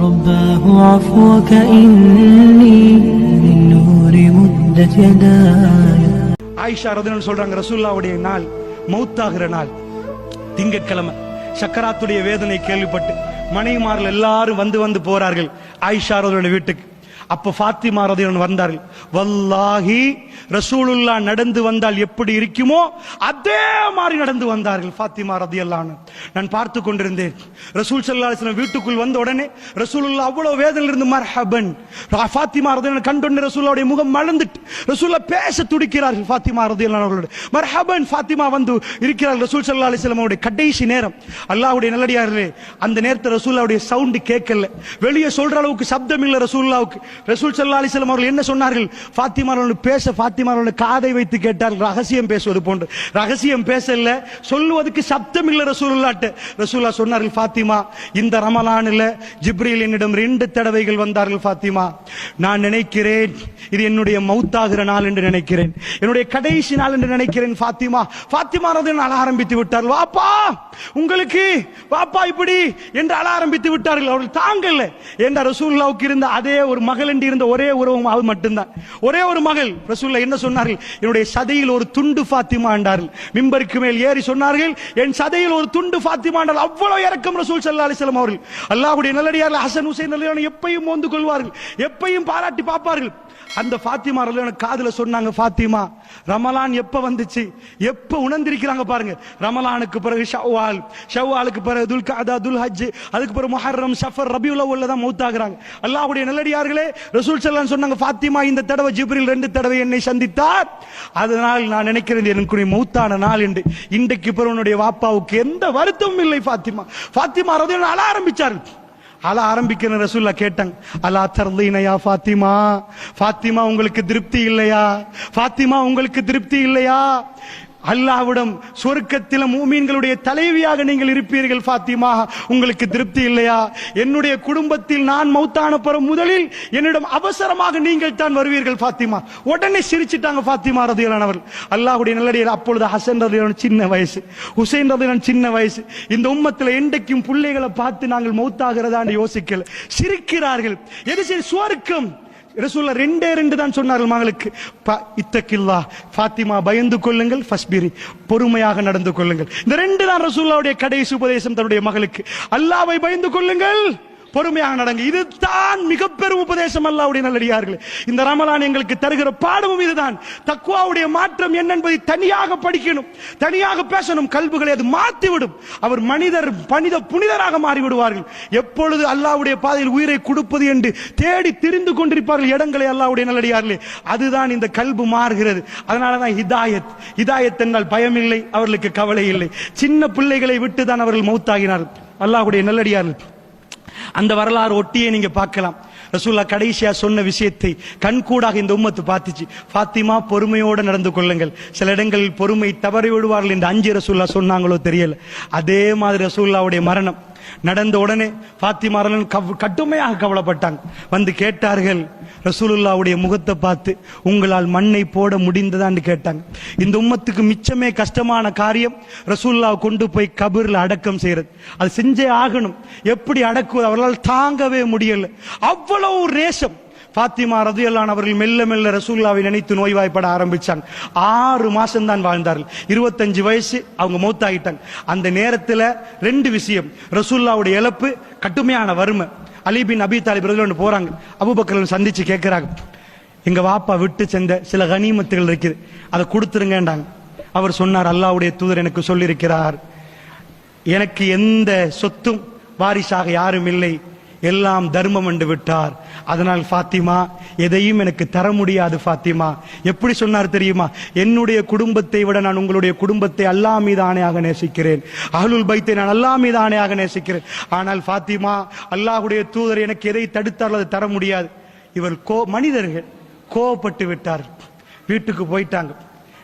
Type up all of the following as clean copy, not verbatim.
رباه عفوك إني من نور مدت يداي. ஆயிஷா ரதியல்லாஹு சொல்றாங்க, ரசூலுல்லாஹ்வுடைய நாள் மௌத்தாகிற நாள் திங்கட்கிழமை. சக்கராத்துடைய வேதனை கேள்விப்பட்டு மனைவிமார்கள் எல்லாரும் வந்து போறார்கள் ஆயிஷா ரதியல்லாஹு வீட்டுக்கு. அப்ப ஃபாத்திமா ரதியல்லாஹு வந்தார்கள். வல்லாஹி ரசூலுல்லாஹ் நடந்து வந்தால் எப்படி இருக்குமோ அதே மாதிரி நடந்து வந்தார்கள் ஃபாத்திமா ரதியல்லாஹு. நான் பார்த்து கொண்டிருந்தேன். ரசூல் ஸல்லல்லாஹு அலைஹி வஸல்லம் வீட்டுக்குள் வந்த உடனே ரசூலுல்லாஹ் அவ்வளவு வேதனையில் இருந்து மர்ஹபன். ஃபாத்திமா ரதியல்லாஹு கண்டொன்னே ரசூலுல்லாஹ்வுடைய முகம் மலர்ந்துட்டு ரசூலுல்லாஹ் பேச துடிக்கிறார்கள். ஃபாத்திமா ரதியல்லாஹு அவர்களோட மர்ஹபன் ஃபாத்திமா வந்து இருக்கிறார்கள். ரசூல் ஸல்லல்லாஹு அலைஹி வஸல்லம் அவருடைய கடைசி நேரம், அல்லாஹ்வுடைய நல்லடியார்களே, அந்த நேரத்தில் ரசூலுல்லாஹ்வுடைய சவுண்ட் கேட்கல, வெளியே சொல்ற அளவுக்கு சப்தம் இல்லை ரசூலுல்லாஹ்வுக்கு. ரசூல் ஸல்லல்லாஹு அலைஹி வஸல்லம் அவர்கள் என்ன சொன்னார்கள்? ஃபாத்திமா அவர்கள் பேச ஃபாத்திமா அவர்கள் காதை வைத்து கேட்டார்கள். ரகசியம் பேசுவது போன்று. ரகசியம் பேசல, சொல்லுவதற்கு சப்தம் இல்லை ரசூலுல்லாஹ்ட்ட. ரசூலுல்லாஹ் சொன்னார்கள், ஃபாத்திமா இந்த ரமலானில் ஜிப்ரீல் என்னிடம் 2 தடவைகள் வந்தார்கள். ஃபாத்திமா நான் நினைக்கிறேன் இது என்னுடைய மௌத்தாகிற நாள் என்று நினைக்கிறேன், என்னுடைய கடைசி நாள் என்று நினைக்கிறேன். ஃபாத்திமா ஃபாத்திமா ரதியல்லாஹு அழ ஆரம்பித்து விட்டார்கள். வாப்பா உங்களுக்கு வாப்பா இப்படி என்று அழ ஆரம்பித்து விட்டார்கள். அவர்கள் தாங்கல. என்ற ரசூலுல்லாஹ்வுக்கு இருந்த அதே ஒரு மகள் என்று இருந்த ஒரே ஒரு அவள் மட்டும்தான், ஒரே ஒரு மகள். ரசூலுல்லாஹ் என்ன சொன்னார்கள்? என்னுடைய சதையில் ஒரு துண்டு ஃபாத்திமா என்றார்கள். மிம்பருக்கு மேல் ஏறி சொன்னார்கள், என் சதையில் ஒரு துண்டு ஃபாத்திமா என்றால். அவ்வளவு இரக்கம் ரசூல் ஸல்லல்லாஹு அலைஹி வஸல்லம் அவர்கள். அல்லாஹ்வுடைய நல்லடியார்கள் ஹசன் ஹுசைன் ரலியல்லாஹு எப்பையும் மோந்து கொள்வார்கள், எப்பையும் பாராட்டி பார்ப்பார்கள். அந்த ஃபாத்திமா ரலியல்லாஹு காதுல சொன்னாங்க, ஃபாத்திமா ரமலான் எப்ப வந்துச்சு, எப்ப உணர்ந்திருக்கிறாங்க பாருங்க. ரமலானுக்கு பிறகு ஷவ்வால், ஷவ்வாலுக்கு பிறகு துல்கஅதா, துல்ஹஜ், அதுக்கு பிறகு முஹர்ரம், ஸஃபர், ரபியுல் அவ்வல்ல தான் மௌத்தாகிறாங்க. அல்லாஹ்வுடைய நல்லடியார்களே, ரசூல் ஸல்லல்லாஹு அலைஹி சொன்னாங்க, ஃபாத்திமா இந்த தடவை ஜிப்ரீல் 2 தடவை என்னை சந்தித்தார், அதனால் நான் நினைக்கிறேன் எனக்கு மௌத்தான நாள் என்று. இன்றைக்கு பிறவனுடைய வாப்பாவுக்கு எந்த வருத்தமும் இல்லை. ஃபாத்திமா ஃபாத்திமா ரலியல்லாஹு அழ ஆரம்பிச்சார்கள். அழ ஆரம்பிக்கிற ரசூலுல்லாஹ் கேட்டாங்க, அலா தர்தீன யா ஃபாத்திமா, ஃபாத்திமா உங்களுக்கு திருப்தி இல்லையா? ஃபாத்திமா உங்களுக்கு திருப்தி இல்லையா? அல்லாஹ்விடம் சொர்க்கத்தில் மூமின்களுடைய தலைவியாக நீங்கள் இருப்பீர்கள். ஃபாத்திமா உங்களுக்கு திருப்தி இல்லையா? என்னுடைய குடும்பத்தில் நான் மௌத்தான பிறகு முதலில் என்னிடம் அவசரமாக நீங்கள் தான் வருவீர்கள். ஃபாத்திமா உடனே சிரிச்சிட்டாங்க. ஃபாத்திமா ரலியல்லாஹு அவர்கள். அல்லாஹ்வுடைய நல்லடியார் அப்பொழுது ஹசன் ரலியல்லாஹு சின்ன வயசு, ஹுசைன் ரலியல்லாஹு சின்ன வயசு. இந்த உம்மத்தில் என்றைக்கும் பிள்ளைகளை பார்த்து நாங்கள் மௌத்தாகிறதான்னு யோசிக்கல, சிரிக்கிறார்கள். எது சரி? சொர்க்கம். ரசூலுல்லாஹ் 2 தான் சொன்னார்கள் மகளுக்கு, இத்தகில்லா ஃபாத்திமா பயந்து கொள்ளுங்கள், ஃபஸ்பிரி பொறுமையாக நடந்து கொள்ளுங்கள். இந்த 2 தான் ரசூலுல்லாஹ்வுடைய கடைசி உபதேசம் தன்னுடைய மகளுக்கு. அல்லாஹ்வை பயந்து கொள்ளுங்கள், பொறுமையாக நடங்க. இதுதான் மிக பெரும் உபதேசம் அல்லாஹ்வுடைய நல்லடியார்களே. இந்த ரமலான் எங்களுக்கு தருகிற பாடமும் இதுதான். தக்வாவுடைய மாற்றம் என்ன என்பதை தனியாக படிக்கணும், தனியாக பேசணும். கல்புகளை அது மாற்றிவிடும். அவர் புனிதராக மாறிவிடுவார்கள். எப்பொழுது அல்லாஹ்வுடைய பாதையில் உயிரை கொடுப்பது என்று தேடி திரிந்து கொண்டிருப்பார்கள் இடங்களை. அல்லாஹ்வுடைய நல்லடியார்களே, அதுதான் இந்த கல்பு மாறுகிறது. அதனாலதான் ஹிதாயத். ஹிதாயத் என்றால் பயம் இல்லை, அவர்களுக்கு கவலை இல்லை. சின்ன பிள்ளைகளை விட்டு தான் அவர்கள் மௌத்தாகினார்கள். அல்லாஹ்வுடைய நல்லடியார்கள் அந்த வரலாறு ஒட்டியே நீங்க பார்க்கலாம். ரசூலுல்லாஹ் கடைசியா சொன்ன விஷயத்தை கண்கூடாக இந்த உம்மத்து பார்த்துச்சு. ஃபாத்திமா பொறுமையோடு நடந்து கொள்ளுங்கள். சில இடங்களில் பொறுமை தவறி விடுவார்கள் என்று 5 ரசூலுல்லாஹ் சொன்னாங்களோ தெரியல. அதே மாதிரி ரசூலுல்லாஹ்வுடைய மரணம் நடந்த உடனே ஃபாத்திமா கடுமையாக கவலைப்பட்டாங்க. வந்து கேட்டார்கள் ரசூலுல்லாஹ்வுடைய முகத்தை பார்த்து, உங்களால் மண்ணை போட முடிந்ததான்னு கேட்டாங்க. இந்த உம்மத்துக்கு மிச்சமே கஷ்டமான காரியம் ரசூலுல்லாஹ் கொண்டு போய் கபர்ல அடக்கம் செய்யறது. அது செஞ்சே ஆகணும். எப்படி அடக்குவது அவர்களால் தாங்கவே முடியல. அவ்வளவு நேசம். ஃபாத்திமா ரலியல்லாஹு அவர்கள் மெல்ல மெல்ல ரசூலுல்லாஹ்வை நினைத்து நோய்வாய்ப்பட ஆரம்பிச்சாங்க. 6 மாசம் தான் வாழ்ந்தார்கள். 25 வயசு அவங்க மௌத்தாகிட்டாங்க. அந்த நேரத்தில் 2 விஷயம். ரசூலுல்லாஹ்வுடைய இழப்பு, கடுமையான வறுமை. அலி பின் அபி தாலிப் ரலியல்லாஹு போறாங்க, அபூபக்கரை சந்திச்சு கேட்கிறாங்க, எங்க வாப்பா விட்டு சென்ற சில கனிமத்துகள் இருக்குது, அதை கொடுத்துருங்கன்றாங்க. அவர் சொன்னார், அல்லாஹ்வுடைய தூதர் எனக்கு சொல்லியிருக்கிறார், எனக்கு எந்த சொத்தும் வாரிசாக யாரும் இல்லை, எல்லாம் தர்மம் என்று விட்டார். அதனால் ஃபாத்திமா எதையும் எனக்கு தர முடியாது. ஃபாத்திமா எப்படி சொன்னார் தெரியுமா? என்னுடைய குடும்பத்தை விட நான் உங்களுடைய குடும்பத்தை அல்லாஹ் மீது ஆணையாக நேசிக்கிறேன், அஹ்லுல் பைத்தை நான் அல்லாஹ் மீது ஆணையாக நேசிக்கிறேன். ஆனால் ஃபாத்திமா, அல்லாஹ்வுடைய தூதர் எனக்கு எதை தடுத்தாலும் அதை தர முடியாது. இவர் மனிதர்கள் கோபப்பட்டு விட்டார், வீட்டுக்கு போயிட்டாங்க.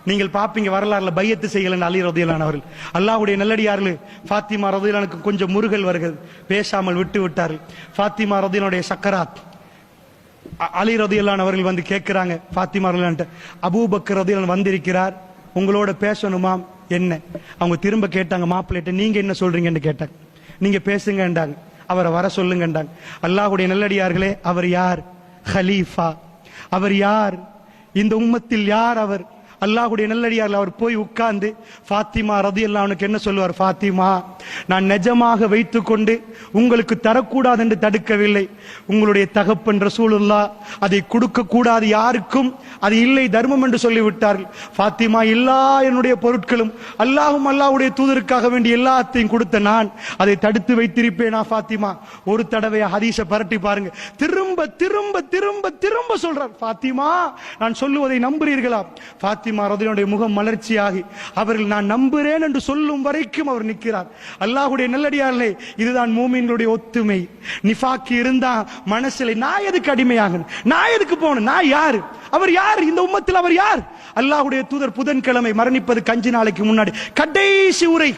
நீங்கள் பாப்பீங்க வரலாறுல பையத்து செய்யலன்னு அலி ரலியல்லாஹு அவர்கள். அல்லாஹ்வுடைய நல்லடியார்கள் ஃபாத்திமா ரலியல்லாஹு கொஞ்சம் முருகல் வருகிறது, பேசாமல் விட்டு விட்டார்கள். ஃபாத்திமா ரலியல்லாஹுடைய சக்கராத். அலி ரலியல்லாஹு அவர்கள் வந்து கேட்கிறாங்க ஃபாத்திமா ரலியல்லாஹு, அபூபக்கர் ரலியல்லாஹு வந்திருக்கிறார், உங்களோட பேசணுமாம். என்ன? அவங்க திரும்ப கேட்டாங்க, மாப்பிள்ளைட்ட நீங்க என்ன சொல்றீங்கன்னு கேட்டாங்க. நீங்க பேசுங்கன்றாங்க. அவரை வர சொல்லுங்கன்றாங்க. அல்லாஹ்வுடைய நல்லடியார்களே, அவர் யார்? ஹலீஃபா. அவர் யார்? இந்த உம்மத்தில் யார் அவர்? அல்லாஹ்வுடைய நல்லடியார்கள். அவர் போய் உட்கார்ந்து ஃபாத்திமா ரலியல்லாஹு அன்ஹா என்ன சொல்லுவார்? ஃபாத்திமா, நான் நிஜமாக வைத்துக்கொண்டு உங்களுக்கு தரக்கூடாது என்று தடுக்கவில்லை. உங்களுடைய தகப்பன் ரசூலுல்லாஹ் அதை கொடுக்க கூடாது யாருக்கும், அது இல்லை, தர்மம் என்று சொல்லிவிட்டார்கள். ஃபாத்திமா, எல்லா என்னுடைய பொருட்களும் அல்லாஹ்வும் அல்லாஹ்வுடைய தூதருக்காக வேண்டிய எல்லாத்தையும் கொடுத்த நான் அதை தடுத்து வைத்திருப்பேனா? ஃபாத்திமா, ஒரு தடவை ஹதீஸை பரட்டி பாருங்க. திரும்ப திரும்ப திரும்ப திரும்ப சொல்றார், ஃபாத்திமா நான் சொல்லுவதை நம்புறீர்களா? ஃபாத்திமா ரலியல்லாஹு முகம் மலர்ச்சியாகி அவர்கள் நான் நம்புறேன் என்று சொல்லும் வரைக்கும் அவர் நிற்கிறார். அல்லாஹ்வுடைய நல்லடியார்களே, இதுதான் மூமின்களுடைய ஒத்துமை. நிஃபாக் இருந்தா மனசுல நான் எதுக்கு அடிமையாகணும், நான் எதுக்கு போகணும், நான் யாரு, அவர் யார், இந்த உம்மத்தில் அவர் யார்? அல்லாஹ்வுடைய தூதர் புதன்கிழமை மரணிப்பது 5 நாளைக்கு முன்னாடி கடைசி உரை,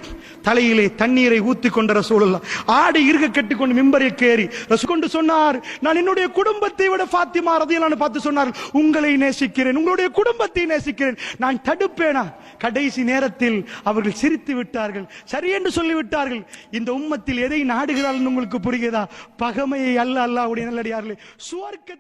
தலையிலே தண்ணீரை ஊத்தி கொண்ட ரசூலுல்லாஹ் ஆடை இருக கட்டிக்கொண்டு மிம்பரில் கேறி ரசூல் கொண்டு சொன்னார், நான் என்னுடைய குடும்பத்தை விட ஃபாத்திமா ரலியல்லாஹு அன்ஹா பார்த்து சொன்னார், உங்களை நேசிக்கிறேன், உங்களுடைய குடும்பத்தை நேசிக்கிறேன், நான் தடுப்பேனா? கடைசி நேரத்தில் அவர்கள் சிரித்து விட்டார்கள், சரி என்று சொல்லிவிட்டார்கள். இந்த உம்மத்தில் எதை நாடுகிறார்கள் உங்களுக்கு புரிகிறதா? பகமையை அல்ல, அல்லாஹ்வுடைய நல்லடியார்களே, சுவர்க்க